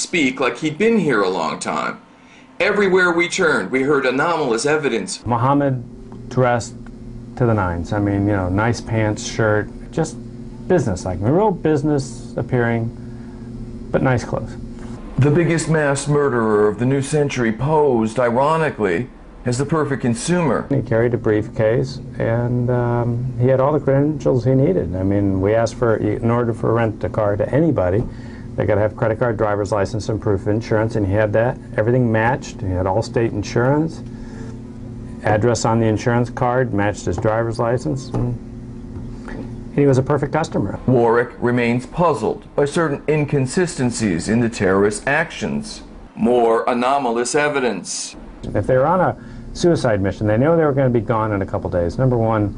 speak like he'd been here a long time. Everywhere we turned, we heard anomalous evidence. Mohamed dressed to the nines. I mean, you know, nice pants, shirt, just business-like, real business appearing, but nice clothes. The biggest mass murderer of the new century posed, ironically, as the perfect consumer. He carried a briefcase, and he had all the credentials he needed. I mean, we asked for, in order to rent a car to anybody, they got to have credit card, driver's license, and proof of insurance, and he had that. Everything matched. He had all-state insurance. Address on the insurance card matched his driver's license. And he was a perfect customer. Warwick remains puzzled by certain inconsistencies in the terrorist actions. More anomalous evidence. If they were on a suicide mission, they knew they were going to be gone in a couple days. Number one,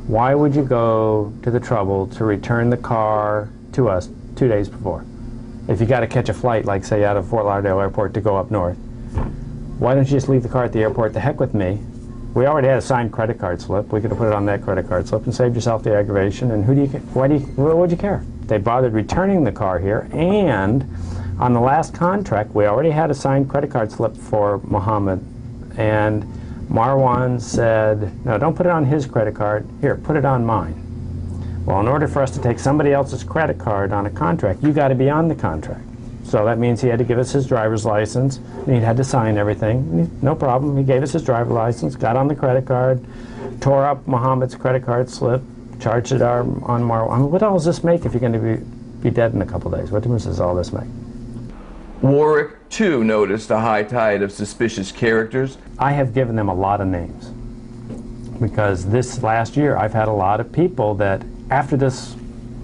why would you go to the trouble to return the car to us 2 days before? If you got to catch a flight, like say out of Fort Lauderdale Airport to go up north, why don't you just leave the car at the airport? The heck with me. We already had a signed credit card slip. We could have put it on that credit card slip and saved yourself the aggravation. And what would you care? They bothered returning the car here, and on the last contract, we already had a signed credit card slip for Mohamed, and Marwan said, no, don't put it on his credit card. Here, put it on mine. Well, in order for us to take somebody else's credit card on a contract, you got to be on the contract. So that means he had to give us his driver's license, and he had to sign everything. No problem. He gave us his driver's license, got on the credit card, tore up Mohammed's credit card slip, charged it on Marwan. I mean, what all does this make if you're going to be dead in a couple days? What difference does all this make? Warwick, too, noticed a high tide of suspicious characters. I have given them a lot of names because this last year I've had a lot of people that after this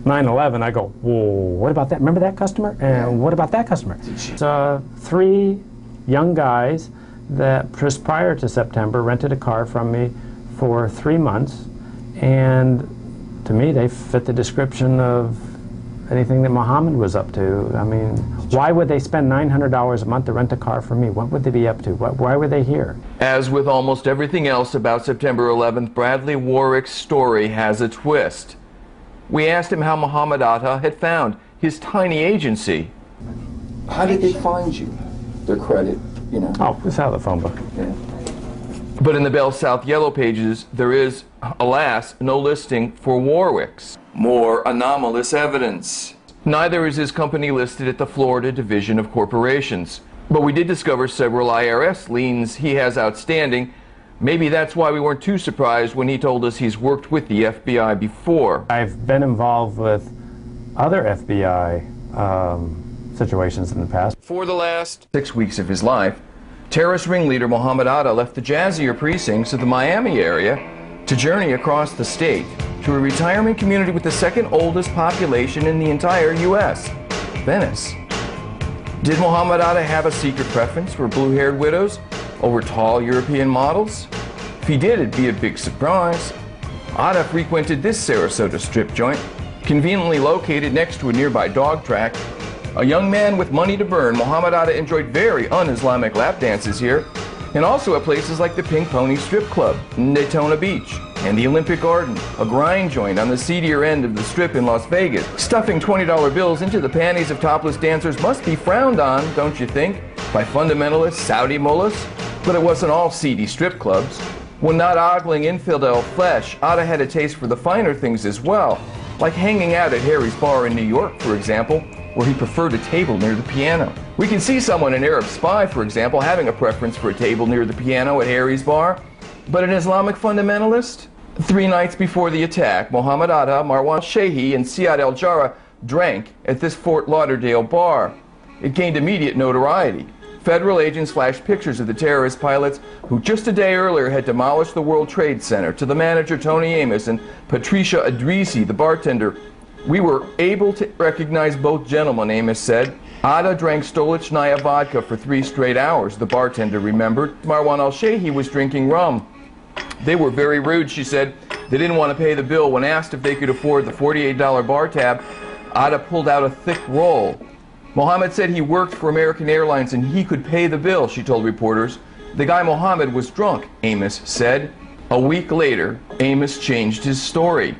9/11 I go, whoa, what about that? Remember that customer? And what about that customer? So 3 young guys that just prior to September rented a car from me for 3 months, and to me they fit the description of anything that Mohamed was up to. I mean, why would they spend $900 a month to rent a car from me? What would they be up to? Why were they here? As with almost everything else about September 11th, Bradley Warwick's story has a twist. We asked him how Mohamed Atta had found his tiny agency. How did they find you? Their credit, you know? Oh, it's out of the phone book. Yeah. But in the Bell South Yellow Pages, there is, alas, no listing for Warwick's. More anomalous evidence. Neither is his company listed at the Florida Division of Corporations. But we did discover several IRS liens he has outstanding. Maybe that's why we weren't too surprised when he told us he's worked with the FBI before. I've been involved with other FBI situations in the past. For the last 6 weeks of his life, terrorist ringleader Mohamed Atta left the jazzier precincts of the Miami area to journey across the state to a retirement community with the second oldest population in the entire U.S., Venice. Did Mohamed Atta have a secret preference for blue-haired widows over tall European models? If he did, it'd be a big surprise. Atta frequented this Sarasota strip joint, conveniently located next to a nearby dog track. A young man with money to burn, Mohamed Atta enjoyed very un-Islamic lap dances here, and also at places like the Pink Pony Strip Club in Daytona Beach and the Olympic Garden, a grind joint on the seedier end of the strip in Las Vegas. Stuffing $20 bills into the panties of topless dancers must be frowned on, don't you think, by fundamentalist Saudi mullahs? But it wasn't all seedy strip clubs. When not ogling infidel flesh, Atta had a taste for the finer things as well, like hanging out at Harry's Bar in New York, for example, where he preferred a table near the piano. We can see someone in Arab Spy, for example, having a preference for a table near the piano at Harry's Bar. But an Islamic fundamentalist? 3 nights before the attack, Mohamed Atta, Marwan al-Shehi, and Siad al-Jarrah drank at this Fort Lauderdale bar. It gained immediate notoriety. Federal agents flashed pictures of the terrorist pilots who just a day earlier had demolished the World Trade Center to the manager Tony Amos and Patricia Adrisi, the bartender. We were able to recognize both gentlemen, Amos said. Atta drank Stolichnaya vodka for 3 straight hours, the bartender remembered. Marwan al-Shehi was drinking rum. They were very rude, she said. They didn't want to pay the bill. When asked if they could afford the $48 bar tab, Atta pulled out a thick roll. Mohamed said he worked for American Airlines and he could pay the bill, she told reporters. The guy Mohamed was drunk, Amos said. A week later, Amos changed his story.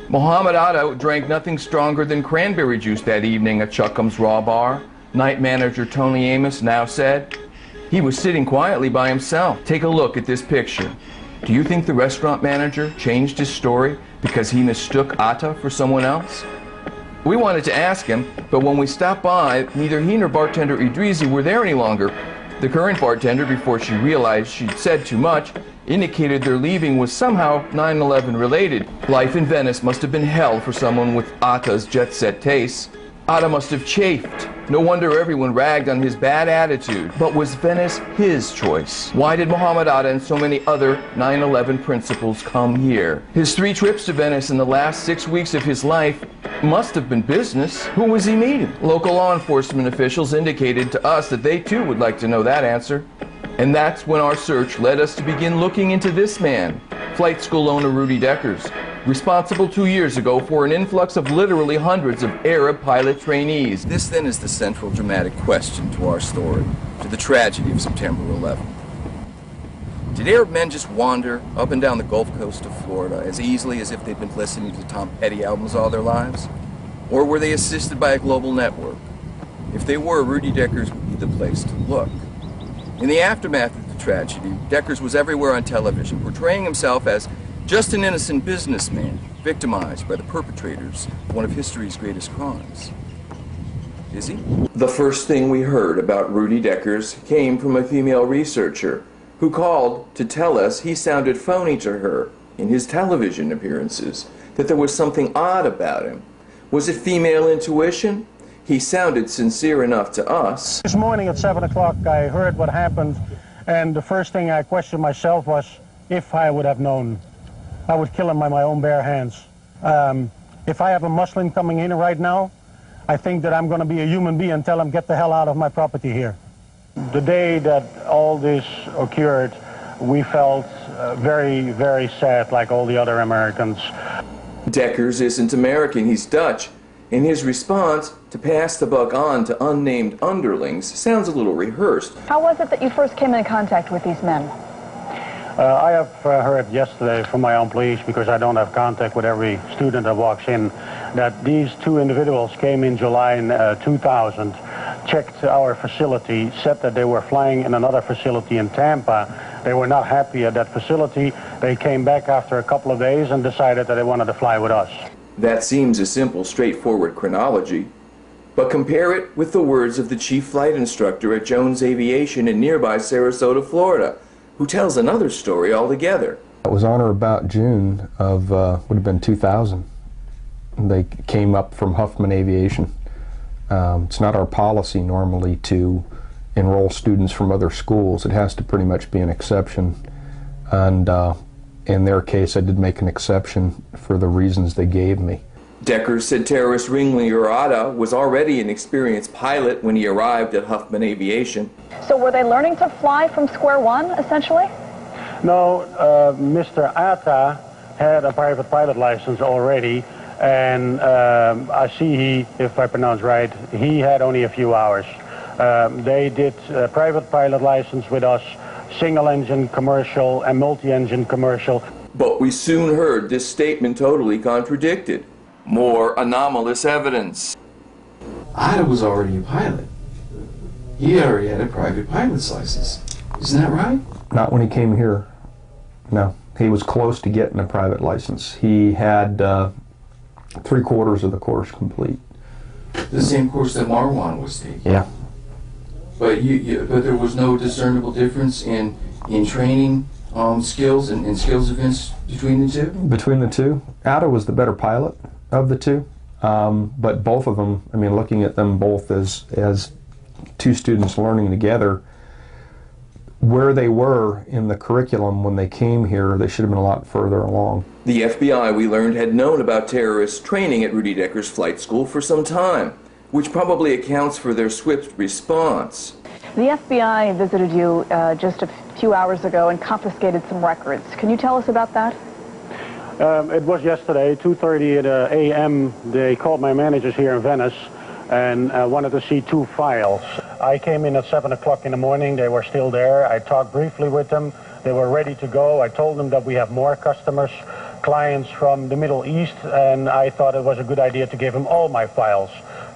Mohamed Atta drank nothing stronger than cranberry juice that evening at Chuckham's Raw Bar. Night manager Tony Amos now said he was sitting quietly by himself. Take a look at this picture. Do you think the restaurant manager changed his story because he mistook Atta for someone else? We wanted to ask him, but when we stopped by, neither he nor bartender Idrisi were there any longer. The current bartender, before she realized she'd said too much, indicated their leaving was somehow 9/11 related. Life in Venice must have been hell for someone with Atta's jet-set tastes. Atta must have chafed. No wonder everyone ragged on his bad attitude. But was Venice his choice? Why did Mohamed Atta and so many other 9/11 principals come here? His 3 trips to Venice in the last 6 weeks of his life must have been business. Who was he meeting? Local law enforcement officials indicated to us that they too would like to know that answer. And that's when our search led us to begin looking into this man, flight school owner Rudy Deckers, responsible 2 years ago for an influx of literally hundreds of Arab pilot trainees. This then is the central dramatic question to our story, to the tragedy of September 11th. Did Arab men just wander up and down the Gulf Coast of Florida as easily as if they'd been listening to Tom Petty albums all their lives? Or were they assisted by a global network? If they were, Rudy Deckers would be the place to look. In the aftermath of the tragedy, Deckers was everywhere on television, portraying himself as just an innocent businessman, victimized by the perpetrators of one of history's greatest crimes. Is he? The first thing we heard about Rudy Deckers came from a female researcher who called to tell us he sounded phony to her in his television appearances, that there was something odd about him. Was it female intuition? He sounded sincere enough to us. This morning at 7 o'clock I heard what happened, and the first thing I questioned myself was if I would have known. I would kill him by my own bare hands. If I have a Muslim coming in right now, I think that I'm going to be a human being and tell him, get the hell out of my property here. The day that all this occurred, we felt very, very sad, like all the other Americans. Deckers isn't American, he's Dutch. And his response to pass the buck on to unnamed underlings sounds a little rehearsed. How was it that you first came in contact with these men? I have heard yesterday from my own police, because I don't have contact with every student that walks in, that these 2 individuals came in July in 2000, checked our facility, said that they were flying in another facility in Tampa. They were not happy at that facility. They came back after a couple of days and decided that they wanted to fly with us. That seems a simple, straightforward chronology. But compare it with the words of the chief flight instructor at Jones Aviation in nearby Sarasota, Florida, who tells another story altogether. It was on or about June of, would have been 2000. They came up from Huffman Aviation. It's not our policy normally to enroll students from other schools. It has to pretty much be an exception. And in their case, I did make an exception for the reasons they gave me. Deckers said terrorist ringleader Atta was already an experienced pilot when he arrived at Huffman Aviation. So were they learning to fly from square one, essentially? No, Mr. Atta had a private pilot license already, and I see he, if I pronounce right, he had only a few hours. They did a private pilot license with us, single-engine commercial and multi-engine commercial. But we soon heard this statement totally contradicted. More anomalous evidence. Atta was already a pilot. He already had a private pilot's license. Isn't that right? Not when he came here. No. He was close to getting a private license. He had 3/4 of the course complete. The same course that Marwan was taking. Yeah. But but there was no discernible difference in training skills and skills events between the two? Between the two, Atta was the better pilot of the two, but both of them, I mean, looking at them both as 2 students learning together, where they were in the curriculum when they came here, they should have been a lot further along. The FBI, we learned, had known about terrorist training at Rudy Deckers Flight School for some time, which probably accounts for their swift response. The FBI visited you just a few hours ago and confiscated some records. Can you tell us about that? It was yesterday, 2:30 a.m. They called my managers here in Venice and wanted to see 2 files. I came in at 7 o'clock in the morning. They were still there. I talked briefly with them. They were ready to go. I told them that we have more customers, clients from the Middle East, and I thought it was a good idea to give them all my files.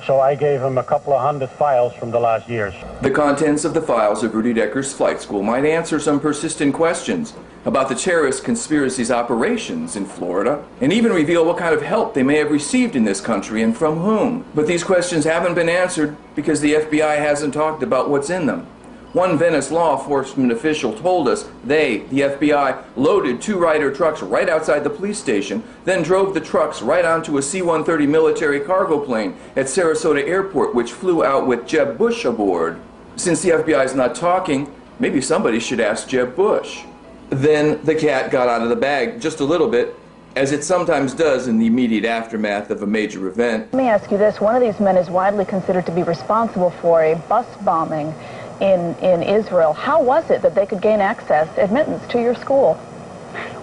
So I gave him a couple of hundred files from the last years. The contents of the files of Rudy Decker's flight school might answer some persistent questions about the terrorist conspiracy's operations in Florida, and even reveal what kind of help they may have received in this country and from whom. But these questions haven't been answered because the FBI hasn't talked about what's in them. One Venice law enforcement official told us they, the FBI, loaded 2 Ryder trucks right outside the police station, then drove the trucks right onto a C-130 military cargo plane at Sarasota Airport, which flew out with Jeb Bush aboard. Since the FBI is not talking, maybe somebody should ask Jeb Bush. Then the cat got out of the bag just a little bit, as it sometimes does in the immediate aftermath of a major event. Let me ask you this. One of these men is widely considered to be responsible for a bus bombing in Israel. How was it that they could gain admittance to your school?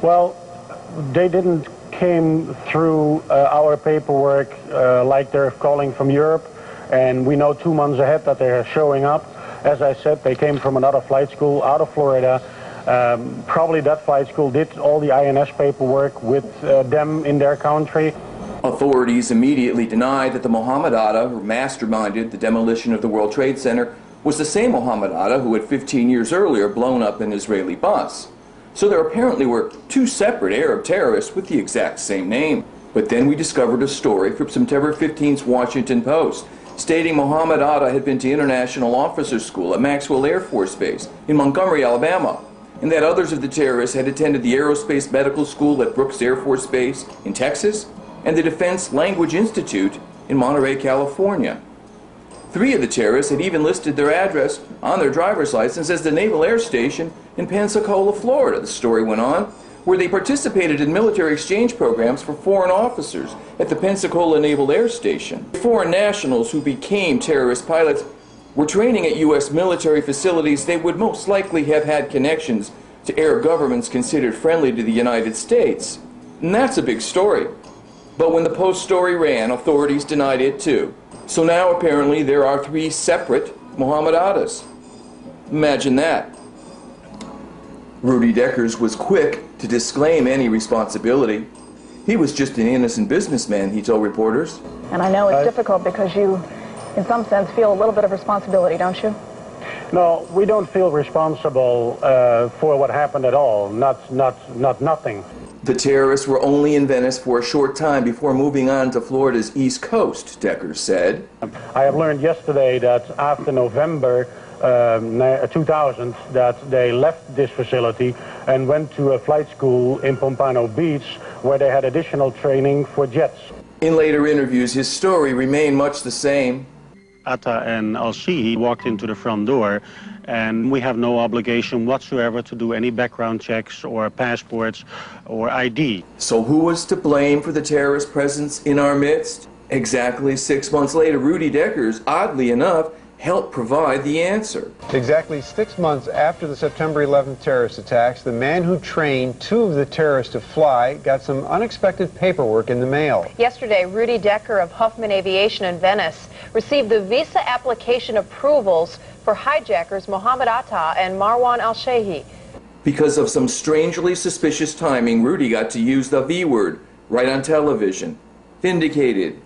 Well, they didn't came through our paperwork like they're calling from Europe, and we know 2 months ahead that they're showing up. As I said, they came from another flight school out of Florida. Probably that flight school did all the INS paperwork with them in their country. Authorities immediately denied that the Mohamed Atta, who masterminded the demolition of the World Trade Center, was the same Mohamed Atta who had 15 years earlier blown up an Israeli bus. So there apparently were 2 separate Arab terrorists with the exact same name. But then we discovered a story from September 15th's Washington Post stating Mohamed Atta had been to International Officer School at Maxwell Air Force Base in Montgomery, Alabama, and that others of the terrorists had attended the Aerospace Medical School at Brooks Air Force Base in Texas and the Defense Language Institute in Monterey, California. 3 of the terrorists had even listed their address on their driver's license as the Naval Air Station in Pensacola, Florida, the story went on, where they participated in military exchange programs for foreign officers at the Pensacola Naval Air Station. Foreign nationals who became terrorist pilots were training at U.S. military facilities. They would most likely have had connections to Arab governments considered friendly to the United States. And that's a big story. But when the Post story ran, authorities denied it too. So now apparently there are 3 separate Mohamed Attas. Imagine that. Rudy Deckers was quick to disclaim any responsibility. He was just an innocent businessman, he told reporters. And I know it's difficult because you, in some sense, feel a little bit of responsibility, don't you? No, we don't feel responsible for what happened at all. Nothing. The terrorists were only in Venice for a short time before moving on to Florida's East Coast, Deckers said. I have learned yesterday that after November 2000 that they left this facility and went to a flight school in Pompano Beach where they had additional training for jets. In later interviews, his story remained much the same. Atta and Al-Shihi walked into the front door, and we have no obligation whatsoever to do any background checks or passports or ID. So who was to blame for the terrorist presence in our midst? Exactly 6 months later, Rudy Deckers, oddly enough, helped provide the answer. Exactly 6 months after the September 11th terrorist attacks, the man who trained 2 of the terrorists to fly got some unexpected paperwork in the mail. Yesterday, Rudy Decker of Huffman Aviation in Venice received the visa application approvals for hijackers Mohamed Atta and Marwan Al-Shehi. Because of some strangely suspicious timing, Rudy got to use the V word right on television. Vindicated.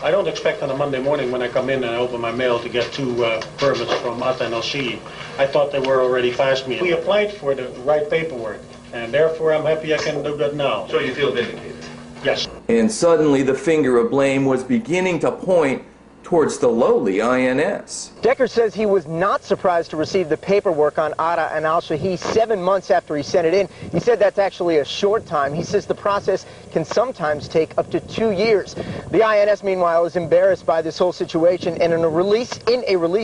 I don't expect on a Monday morning when I come in and I open my mail to get 2 permits from Atta and Al-Shihi. I thought they were already past me. We applied for the right paperwork, and therefore I'm happy I can do that now. So you feel vindicated? Yes. And suddenly the finger of blame was beginning to point towards the lowly INS. Decker says he was not surprised to receive the paperwork on Atta and Al-Shehi 7 months after he sent it in. He said that's actually a short time. He says the process can sometimes take up to 2 years. The INS, meanwhile, is embarrassed by this whole situation, and in a release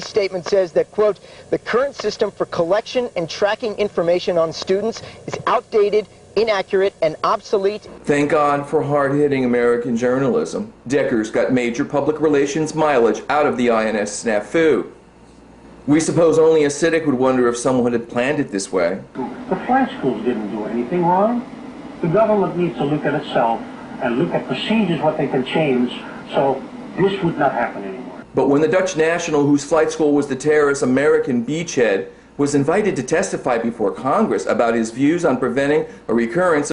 statement says that, quote, the current system for collection and tracking information on students is outdated, inaccurate, and obsolete. Thank God for hard-hitting American journalism. Deckers got major public relations mileage out of the INS snafu. We suppose only a cynic would wonder if someone had planned it this way. The flight schools didn't do anything wrong. The government needs to look at itself and look at procedures, what they can change, so this would not happen anymore. But when the Dutch national whose flight school was the terrorist American beachhead was invited to testify before Congress about his views on preventing a recurrence